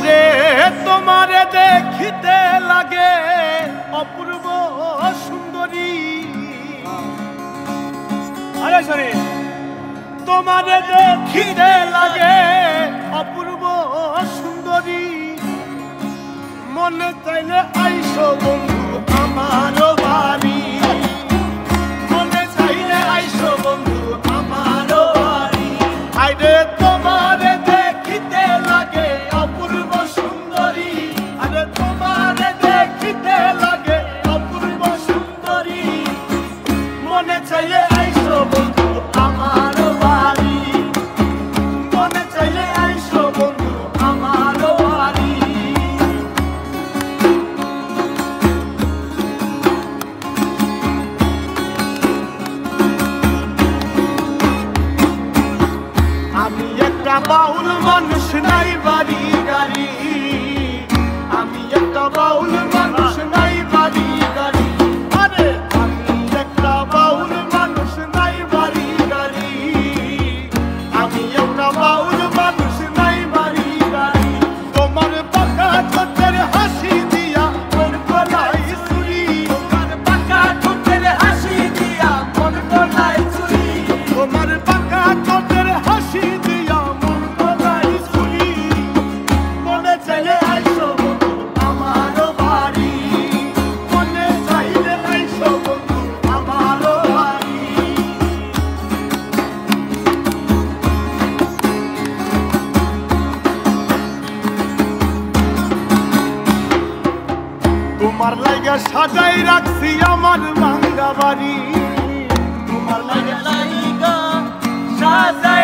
ওরে তোমারে দেখিতে লাগে অপূর্ব সুন্দরী। আরে সরি, তোমারে দেখিতে লাগে অপূর্ব সুন্দরী। মনে চাইলে আইসো বন্ধু আমার বাড়ি, মনে চাইলে আইসো বন্ধু আমার বাড়ি। আইরে তোমারে দেখিতে লাগে অপূর্ব সুন্দরী, আরে তোমারে দেখিতে লাগে অপূর্ব সুন্দরী। মনে চাইলে আইসো বন্ধু আমার বাড়ি, মনে চাইলে আইসো বন্ধু আমার বাড়ি। আমি একটা বাউল মানুষ নাই বাড়ি গাড়ি, আমি একটা বাউল মানুষ নাই বাড়ি গাড়ি। আরে আমি একটা বাউল মানুষ নাই বাড়ি গাড়ি, আমি একটা বাউল মানুষ নাই বাড়ি গাড়ি। তোমার পাকা ঠোঁটের হাসি দিয়া মন গলায় চুরি, তোমার পাকা ঠোঁটের হাসি দিয়া মন গলায় চুরি। তোমার পাকা ঠোঁটের হাসি দিয়া মন গলায় চুরি। মনে চাইলে আইসো বন্ধু আমার বাড়ি, মনে চাইলে আইসো বন্ধু আমার বাড়ি। তোমার লাগা সাজাই রাখছি আমার ভাঙ্গা বাড়ি, তোমার লাগা সাজাই